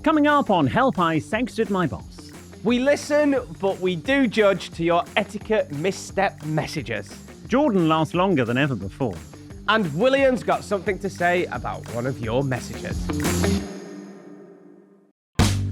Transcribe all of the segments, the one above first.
Coming up on Help I Sexted My Boss. We listen, but we do judge to your etiquette misstep messages. Jordan lasts longer than ever before. And William's got something to say about one of your messages.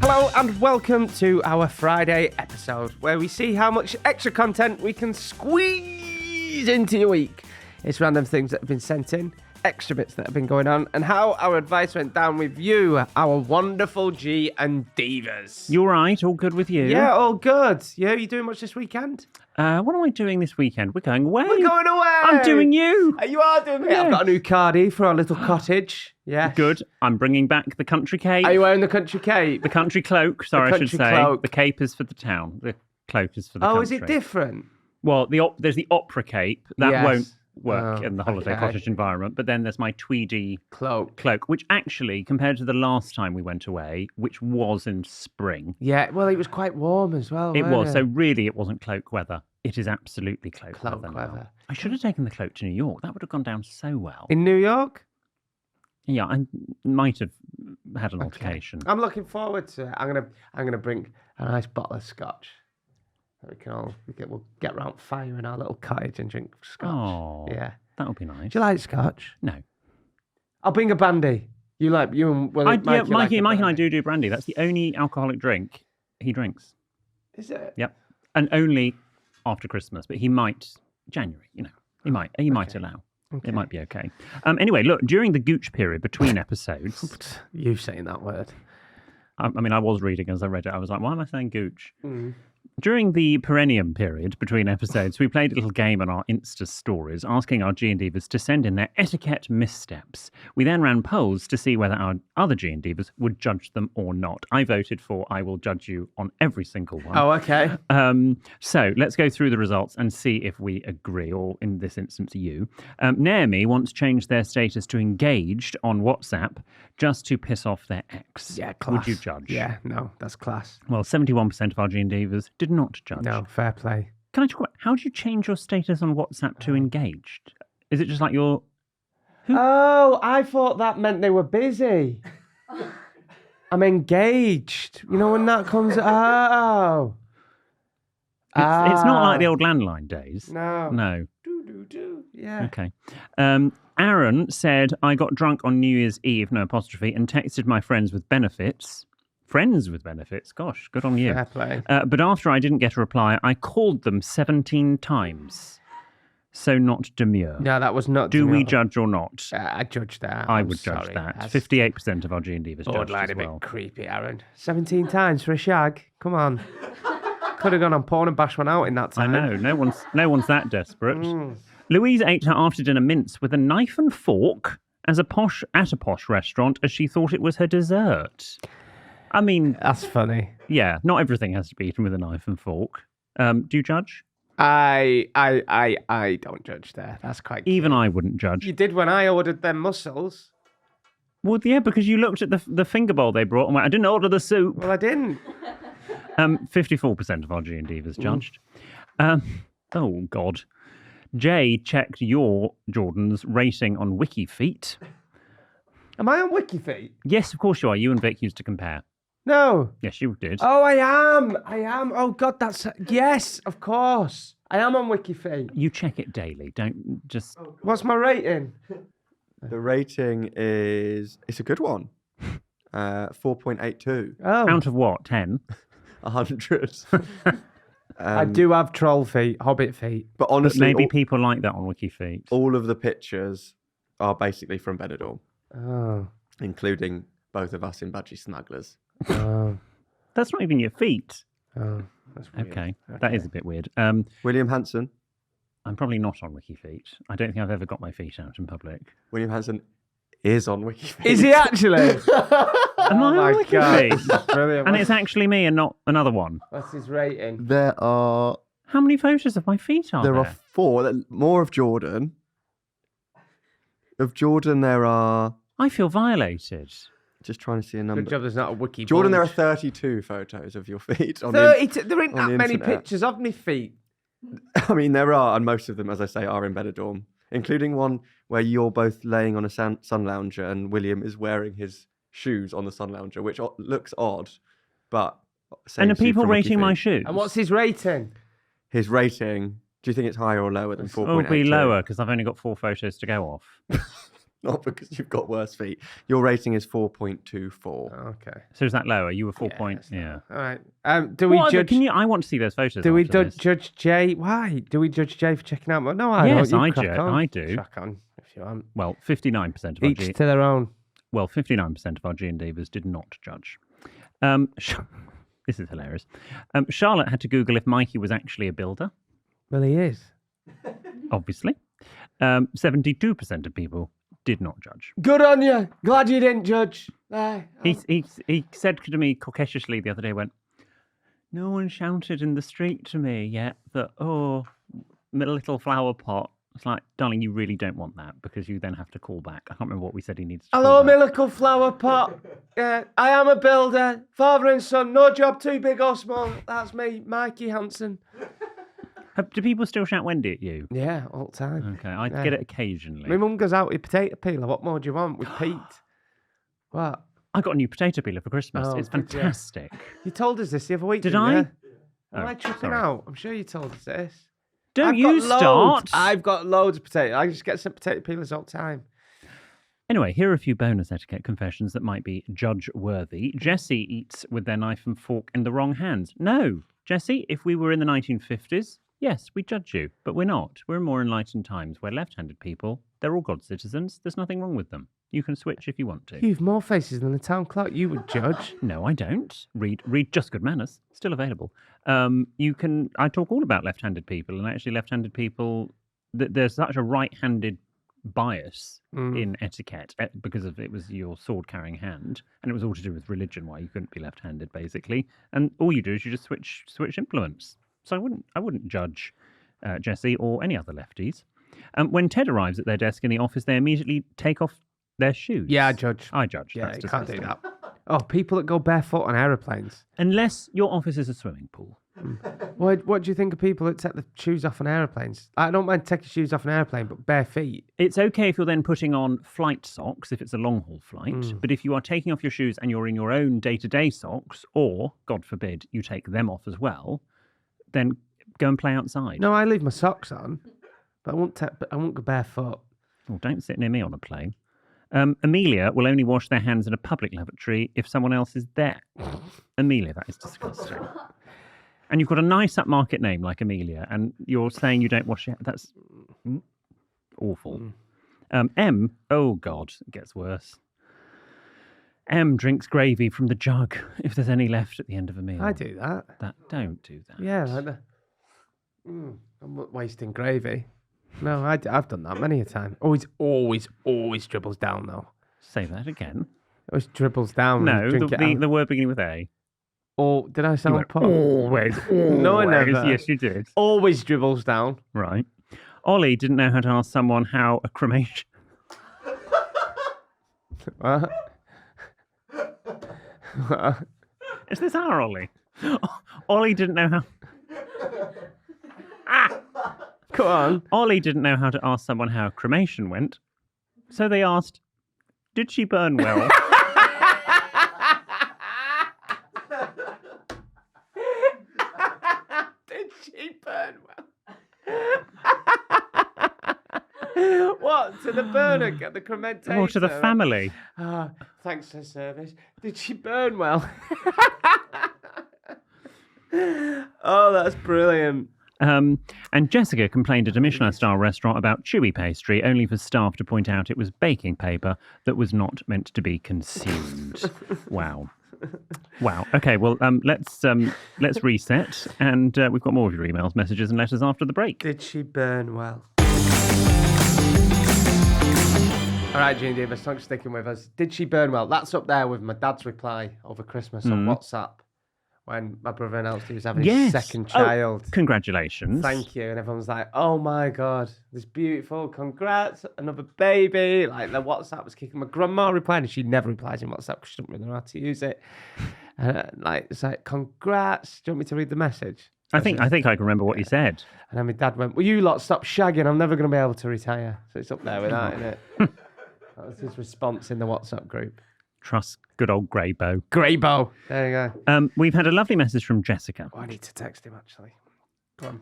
Hello and welcome to our Friday episode, where we see how much extra content we can squeeze into your week. It's random things that have been sent in, extra bits that have been going on, and how our advice went down with you, our wonderful G&Divas. You all right? All good with you? Yeah, all good. Yeah, you doing much this weekend? What am I doing this weekend? We're going away. We're going away. I'm doing you. You are doing me. Yeah. I've got a new cardie for our little cottage. Yeah. Good. I'm bringing back the country cape. Are you wearing the country cape? The country cloak, sorry, I should say. Cloak. The cape is for the town. The cloak is for the country. Oh, is it different? Well, there's the opera cape. That Yes. won't work in the holiday okay. cottage environment. But then there's my tweedy Cloak. which actually, compared to the last time we went away, which was in spring, Yeah, well, it was quite warm as well. it wasn't was. So really, it wasn't cloak weather. It is absolutely cloak Cloak weather. weather. Now. I should have taken the cloak to New York. That would have gone down so well. In New York? Yeah, I might have had an altercation. I'm looking forward to it. I'm gonna bring a nice bottle of scotch. We'll get round fire in our little cottage and drink scotch. Oh, Yeah. that would be nice. Do you like scotch? No. I'll bring a brandy. You and Willie? Mikey and I do brandy. That's the only alcoholic drink he drinks. Is it? Yep, and only after Christmas. But he might January. He might allow. Okay. It might be okay. Anyway, look, during the gooch period between episodes, You saying that word? I was reading as I read it. I was like, why am I saying gooch? During the perennium period between episodes, we played a little game on our Insta stories, asking our G&Divas to send in their etiquette missteps. We then ran polls to see whether our other G&Divas would judge them or not. I voted for I will judge you on every single one. Oh, okay. So let's go through the results and see if we agree, or in this instance, you. Naomi once changed their status to engaged on WhatsApp just to piss off their ex. Yeah, class. Would you judge? Yeah, no, that's class. Well, 71% of our G&Divas did not judge. No, fair play. Can I talk about how do you change your status on WhatsApp to engaged? Is it just like your... Oh, I thought that meant they were busy. I'm engaged. You know when that comes... Oh. It's not like the old landline days. No. No. Do. Yeah. Okay. Aaron said, I got drunk on New Year's Eve, no apostrophe, and texted my friends with benefits. Friends with benefits? Gosh, good on you. Fair play. But after I didn't get a reply, I called them 17 times. So not demure. No, that was not... Do we judge or not? I judge that. I I'm would judge sorry. that. That's 58% of our G&Divas judged borderline as a bit well. creepy, Aaron. 17 times for a shag? Come on. Could have gone on porn and bashed one out in that I time. know. No one's that desperate. Louise ate her after-dinner mince with a knife and fork at a posh restaurant as she thought it was her dessert. I mean... That's funny. Yeah, not everything has to be eaten with a knife and fork. Do you judge? I don't judge there. That's quite... Even I wouldn't judge. You did when I ordered them mussels. Well, yeah, because you looked at the finger bowl they brought and went, I didn't order the soup. Well, I didn't. 54% of our G&Divas judged. Oh, God. Jay checked your, Jordan's, rating on WikiFeet. Am I on WikiFeet? Yes, of course you are. You and Vic used to compare. No. Yes, you did. Oh, I am. Oh, God, that's... Yes, of course. I am on WikiFeet. You check it daily. Don't just... What's my rating? The rating is... It's a good one. 4.82. Oh. Out of what? 10? 100. I do have troll feet, hobbit feet. But But honestly, maybe people like that on WikiFeet. all of the pictures are basically from Benidorm, Oh. including both of us in budgie smugglers. Oh. That's not even your feet. Oh. That's weird. Okay, that is a bit weird. William Hanson. I'm probably not on WikiFeet. I don't think I've ever got my feet out in public. William Hanson is on WikiFeet. Is he actually? Am I on my God. WikiFeet? Brilliant. And it's actually me and not another one. What's his rating? There are How many photos of my feet are there? there are 4. More of Jordan. Of Jordan, there are... I feel violated. Just trying to see a number. Good job there's not a wiki. Jordan, there are bulge. 32 photos of your feet. On 30, there ain't on that the many internet. pictures of me feet. I mean, there are, and most of them, as I say, are in Benidorm, including one where you're both laying on a sun lounger and William is wearing his shoes on the Sun Lounger, which looks odd, but... And are saves you people from rating my WikiFeet. shoes? And what's his rating? His rating, do you think it's higher or lower than 4.82? It'll be lower because I've only got 4 photos to go off. Not because you've got worse feet. Your rating is 4.24. Okay. So is that lower? You were 4 point. Yeah. Yeah. All right. Do we judge? I want to see those photos. Do we after this. judge Jay? Why? Do we judge Jay for checking out? No, I Yes, don't. You I crack do. on. I do. Crack on if you want. Well, 59% of our Each to their own. 59% of our G&Divas did not judge. This is hilarious. Charlotte had to Google if Mikey was actually a builder. Well, he is. Obviously. 72% of people did not judge. Good on you. Glad you didn't judge. He said to me coquettishly the other day, no one shouted in the street to me yet that, oh, my little flower pot. It's like, darling, you really don't want that because you then have to call back. I can't remember what we said he needs to Hello, call my back. little flower pot. I am a builder. Father and son. No job too big or small. That's me, Mikey Hanson. Do people still shout Wendy at you? Yeah, all the time. Okay, I get it occasionally. My mum goes out with potato peeler. What more do you want with Pete? What? I got a new potato peeler for Christmas. Oh, It's did you? fantastic. You told us this the other week, Did didn't I? you? Oh, Am I tripping sorry. out? I'm sure you told us this. Don't I've you got start. loads. I've got loads of potato. I just get some potato peelers all the time. Anyway, here are a few bonus etiquette confessions that might be judge-worthy. Jessie eats with their knife and fork in the wrong hands. No, Jessie, if we were in the 1950s, yes, we judge you, but we're not. We're in more enlightened times where left-handed people, they're all God's citizens. There's nothing wrong with them. You can switch if you want to. You've more faces than the town clerk. You would judge. No, I don't. Read Just Good Manners. Still available. I talk all about left-handed people, and actually left-handed people, there's such a right-handed bias in etiquette because of it was your sword-carrying hand, and it was all to do with religion, why you couldn't be left-handed, basically. And all you do is you just switch implements. So I wouldn't judge Jessie or any other lefties. When Ted arrives at their desk in the office, they immediately take off their shoes. Yeah, I judge. I judge. Yeah, That's you can't do disgusting. that. Oh, people that go barefoot on aeroplanes. Unless your office is a swimming pool. What do you think of people that take the shoes off on aeroplanes? I don't mind taking shoes off an airplane, but bare feet. It's okay if you're then putting on flight socks, if it's a long-haul flight. But if you are taking off your shoes and you're in your own day-to-day socks, or, God forbid, you take them off as well, then go and play outside. No, I leave my socks on, but I won't go barefoot. Well, don't sit near me on a plane. Amelia will only wash their hands in a public lavatory if someone else is there. Amelia, that is disgusting. And you've got a nice upmarket name like Amelia, and you're saying you don't wash your hands. That's awful. M, oh God, it gets worse. M drinks gravy from the jug if there's any left at the end of a meal. I do that. Don't do that. Yeah, like the, I'm not wasting gravy. No, I've done that many a time. Always dribbles down though. Say that again. Always dribbles down. No, and drink it out. the word beginning with A. Or did I sound pop? Always. No, I never. Yes, you did. Always dribbles down. Right. Ollie didn't know how to ask someone how a cremation. What? Is this our Ollie? Ollie didn't know how. Come on. Ollie didn't know how to ask someone how cremation went, so they asked, "Did she burn well?" Did she burn well? What? To the burner, get the cremator? Or to the family. Thanks for the service. Did she burn well? Oh, that's brilliant. And Jessica complained at a Michelin-star restaurant about chewy pastry, only for staff to point out it was baking paper that was not meant to be consumed. Wow. Okay, well, let's reset, and we've got more of your emails, messages, and letters after the break. Did she burn well? All right, G&Diva, thanks for sticking with us. Did she burn well? That's up there with my dad's reply over Christmas on WhatsApp when my brother announced he was having his second child. Congratulations. Thank you. And everyone's like, oh my God, this beautiful, congrats, another baby. Like the WhatsApp was kicking. My grandma replied, and she never replies in WhatsApp because she doesn't really know how to use it. It's like, congrats. Do you want me to read the message? I think I can remember what you said. And then my dad went, well, you lot stop shagging. I'm never going to be able to retire. So it's up there with that, isn't it? That was his response in the WhatsApp group. Trust good old Greybow. Greybow. There you go. We've had a lovely message from Jessica. Oh, I need to text him, actually. Go on.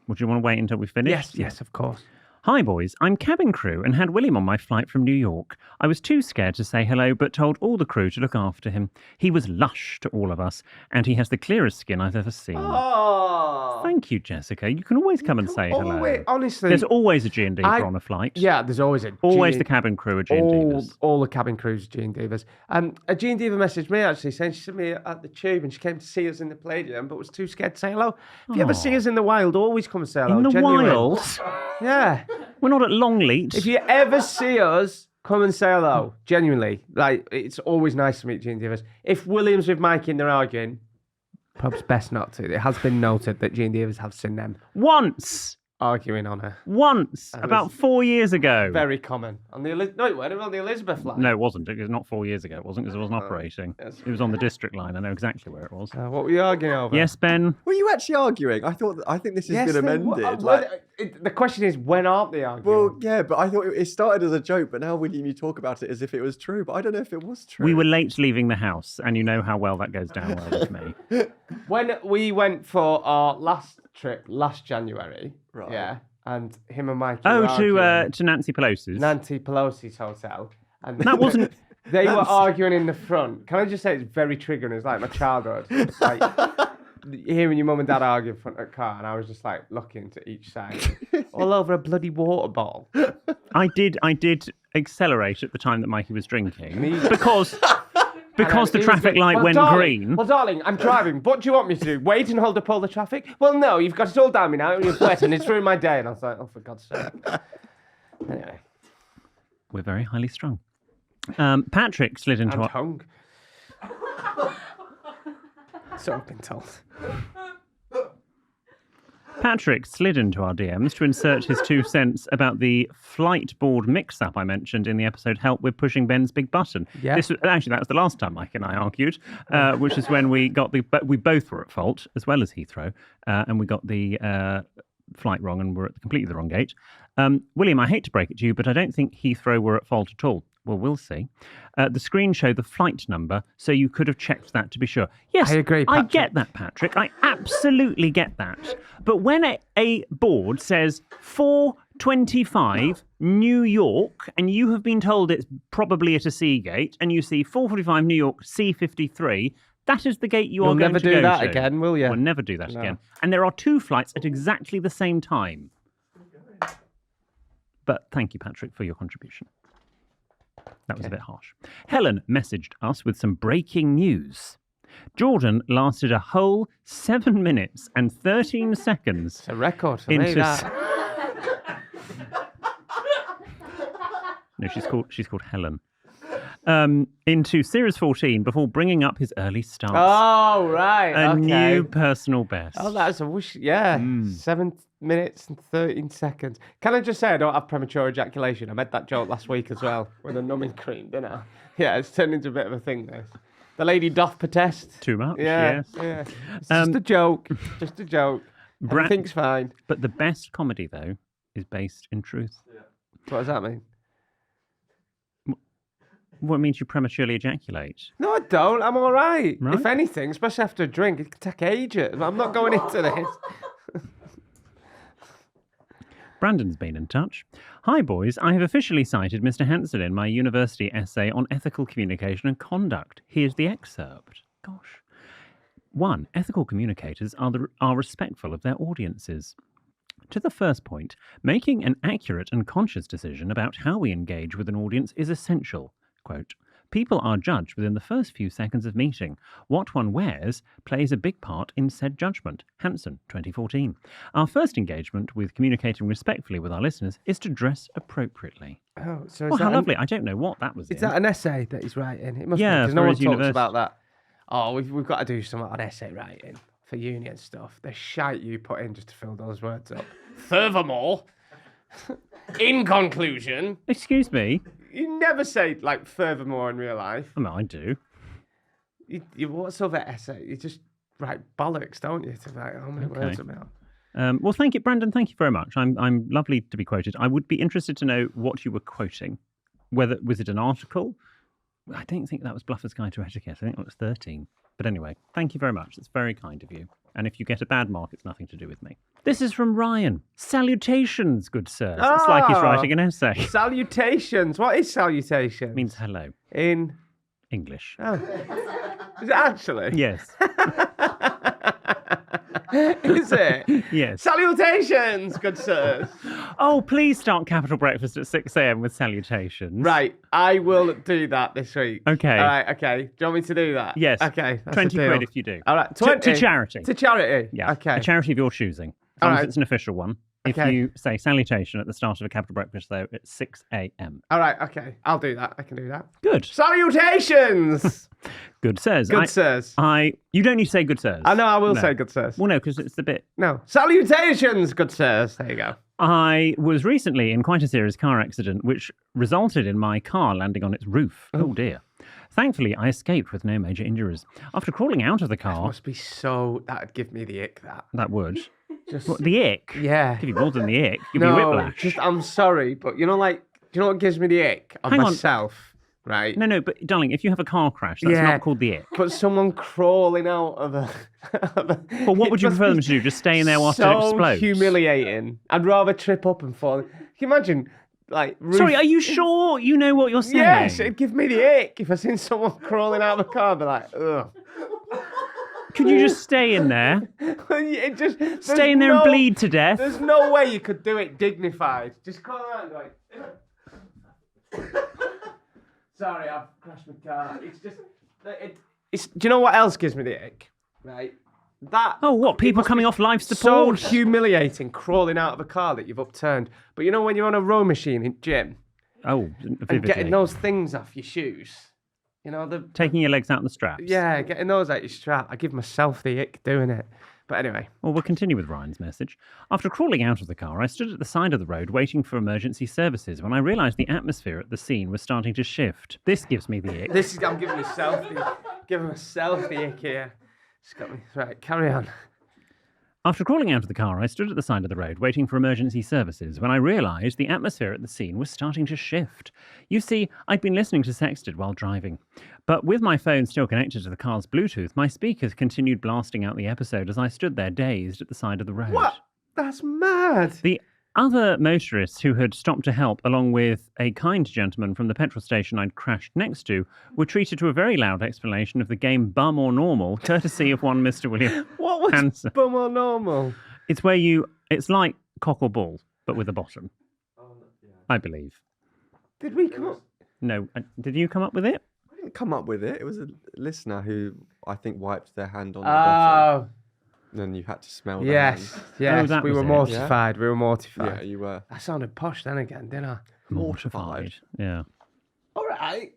Would you want to wait until we finish? Yes, of course. Hi, boys. I'm cabin crew and had William on my flight from New York. I was too scared to say hello, but told all the crew to look after him. He was lush to all of us, and he has the clearest skin I've ever seen. Oh. Thank you, Jessica. You can always come and say hello. Honestly. There's always a G&Diva on a flight. Yeah, there's always a Always the cabin crew are G&Divas. All the cabin crews are G&Divas. A G&Diva messaged me, actually, saying she saw me at the tube and she came to see us in the Palladium, but was too scared to say hello. If you ever see us in the wild, always come and say hello. In the genuinely. wild? Yeah. We're not at Longleat. If you ever see us, come and say hello. Genuinely. Like, it's always nice to meet G&Divas. If William's with Mikey and they're arguing, perhaps best not to. It has been noted that G&Divas have seen them Once! arguing on her. Once! About 4 years ago. Very common. No, it wasn't on the Elizabeth line. No, it wasn't. It was not 4 years ago. It wasn't because it wasn't operating. Yes. It was on the district line. I know exactly where it was. What were you arguing over? Yes, Ben? Were you actually arguing? I think this has been amended. The question is, when aren't they arguing? Well, yeah, but I thought it started as a joke, but now William, you talk about it as if it was true. But I don't know if it was true. We were late leaving the house, and you know how well that goes down well with me. When we went for our last trip last January, Right. yeah, and him and Mikey Oh, were arguing to Nancy Pelosi's. Nancy Pelosi's hotel. And That wasn't... They were arguing in the front. Can I just say it's very triggering? It's like my childhood. Like, hearing your mum and dad argue in front of a car, and I was just like looking to each side, all over a bloody water bottle. I did accelerate at the time that Mikey was drinking because the traffic light went green. Well, darling, I'm driving. What do you want me to do? Wait and hold up all the traffic? Well, no, you've got it all down me now. You're wet and it's ruined my day. And I was like, oh, for God's sake. Anyway. We're very highly strung. Patrick slid into And hung. So I've been told. Patrick slid into our DMs to insert his 2 cents about the flight board mix-up I mentioned in the episode Help With Pushing Ben's Big Button. Yeah. That was the last time Mike and I argued, which is when we both were at fault, as well as Heathrow, and we got the flight wrong and were at completely the wrong gate. William, I hate to break it to you, but I don't think Heathrow were at fault at all. Well, we'll see. The screen showed the flight number, so you could have checked that to be sure. Yes, I agree, I Patrick. get that, Patrick. I absolutely get that. But when a board says 4:25 New York, and you have been told it's probably at a C gate, and you see 4:45 New York C53, that is the gate you'll are going to go to. You'll never do that again, will you? We'll never do that again. And there are 2 flights at exactly the same time. But thank you, Patrick, for your contribution. That was a bit harsh. Helen messaged us with some breaking news. Jordan lasted a whole 7 minutes and 13 seconds. It's a record for me, that. No, she's called Helen. Into Series 14 before bringing up his early starts. Oh, right. A new personal best. Oh, that's a wish. Yeah. 7 minutes and 13 seconds. Can I just say I don't have premature ejaculation? I made that joke last week as well with a numbing cream, didn't I? Yeah, it's turned into a bit of a thing, this. The lady doth protest. Too much, yeah, yes. Yeah. It's just a joke. Just a joke. Everything's fine. But the best comedy, though, is based in truth. Yeah. What does that mean? What means you prematurely ejaculate? No, I don't. I'm all right. Right? If anything, especially after a drink, it can take ages. I'm not going into this. Brandon's been in touch. Hi, boys. I have officially cited Mr. Hanson in my university essay on ethical communication and conduct. Here's the excerpt. Gosh. 1. Ethical communicators are respectful of their audiences. To the first point, making an accurate and conscious decision about how we engage with an audience is essential. Quote, people are judged within the first few seconds of meeting. What one wears plays a big part in said judgment. Hanson, 2014. Our first engagement with communicating respectfully with our listeners is to dress appropriately. Oh, so How lovely. I don't know what that was. Is that an essay that he's writing? It must Yeah, be, because no one for his talks university. about that. Oh, we've got to do something on essay writing for uni and stuff. The shite you put in just to fill those words up. Furthermore, in conclusion... Excuse me? You never say, like, furthermore in real life. I mean, I do. You what sort of essay? You just write bollocks, don't you? To write how many words about. Well, thank you, Brandon. Thank you very much. I'm lovely to be quoted. I would be interested to know what you were quoting. Was it an article? I don't think that was Bluffer's Guide to Etiquette. I think it was 13. But anyway, thank you very much. It's very kind of you. And if you get a bad mark, it's nothing to do with me. This is from Ryan. Salutations, good sirs. It's like he's writing an essay. Salutations. What is salutation? It means hello. In English. Oh. Is it actually? Yes. Is it? Yes. Salutations, good sirs. Oh, please start Capital Breakfast at 6 a.m. with salutations. Right, I will do that this week. Okay. All right, okay. Do you want me to do that? Yes. Okay. That's 20 a deal. quid if you do. All right, 20. To charity. To charity? Yeah. Okay. A charity of your choosing. As All long as right. it's an official one. If Okay. you say salutation at the start of a Capital Breakfast, though, at 6 a.m. All right, okay. I'll do that. I can do that. Good. Salutations! Good sirs. Good sirs. You don't need to say good sirs. I know I will No. say good sirs. Well, no, because it's the bit. No. Salutations, good sirs. There you go. I was recently in quite a serious car accident, which resulted in my car landing on its roof. Oh dear. Thankfully, I escaped with no major injuries. After crawling out of the car, Must be so... That'd give me the ick, that. that would. Just... What, the ick? Yeah. Give you more than the ick. Give you No, whiplash. just I'm sorry, but you know, like, do you know what gives me the ick of Hang on. myself, right? No, but darling, if you have a car crash, that's Yeah. not called the ick. But someone crawling out of a. Well, what would you prefer them to do? Just stay in there whilst it so explodes? humiliating. I'd rather trip up and fall. Can you imagine, like? Sorry, are you sure you know what you're saying? Yes, it'd give me the ick if I seen someone crawling out of a car. I'd be like, ugh. Could you just stay in there? It just Stay in there and bleed to death? There's no way you could do it dignified. Just crawl around like. Sorry, I've crashed my car. It's just. Do you know what else gives me the ick? Right. That. Oh, what? People coming off life So support? humiliating crawling out of a car that you've upturned. But you know when you're on a row machine in gym Oh, and vividly. getting those things off your shoes, you know Taking your legs out the straps. yeah, getting those out your strap. I give myself the ick doing it. But anyway, Well, we'll continue with Ryan's message. After crawling out of the car, I stood at the side of the road waiting for emergency services when I realised the atmosphere at the scene was starting to shift. This gives me the ick. I'm giving myself the ick here. It's got me right. Carry on. After crawling out of the car, I stood at the side of the road waiting for emergency services when I realised the atmosphere at the scene was starting to shift. You see, I'd been listening to Sexted while driving, but with my phone still connected to the car's Bluetooth, my speakers continued blasting out the episode as I stood there dazed at the side of the road. What? That's mad. The other motorists who had stopped to help, along with a kind gentleman from the petrol station I'd crashed next to, were treated to a very loud explanation of the game Bum or Normal, courtesy of one Mr. William What was Hanson. bum or normal? It's where it's like cock or bull, but with a bottom. I believe. Did we come up? No, did you come up with it? I didn't come up with it. It was a listener who I think wiped their hand on the bottom. Oh, And then you had to smell the yes, hand. yes. that we was were it. mortified. We were Yeah, mortified. you were. I sounded posh then again, didn't I? Mortified. Yeah. All right.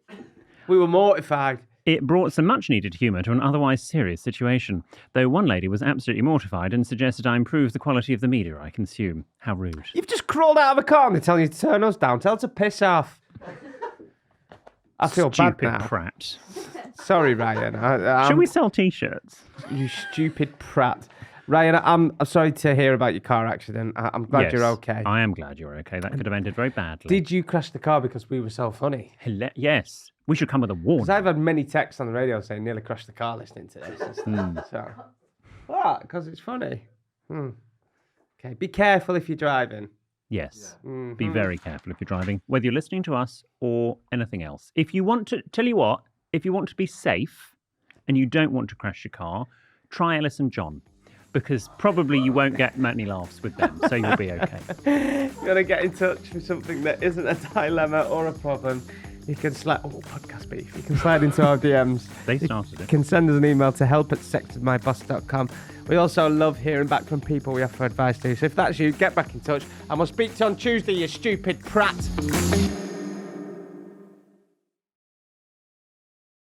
We were mortified. It brought some much needed humour to an otherwise serious situation, though one lady was absolutely mortified and suggested I improve the quality of the media I consume. How rude. You've just crawled out of a car and they're telling you to turn us down. Tell her to piss off. I feel Stupid bad now. prat. Sorry, Ryan. Should we sell T-shirts? You stupid prat. Ryan, I'm sorry to hear about your car accident. I'm glad Yes, you're okay. I am glad you're okay. That could have ended very badly. Did you crash the car because we were so funny? Yes. We should come with a Because warning. I've had many texts on the radio saying nearly crashed the car listening to this. And stuff. So, what? Because it's funny. Okay, be careful if you're driving. Yes. Mm-hmm. Be very careful if you're driving, whether you're listening to us or anything else. If you want to, tell you what, if you want to be safe and you don't want to crash your car, try Ellis and John, because probably you won't get many laughs with them, so you'll be okay. You gotta get in touch with something that isn't a dilemma or a problem. You can slide podcast beef. You can slide into our DMs. They started You it. can send us an email to help@sextedmyboss.com. We also love hearing back from people we offer advice to. So if that's you, get back in touch and we'll speak to you on Tuesday, you stupid prat.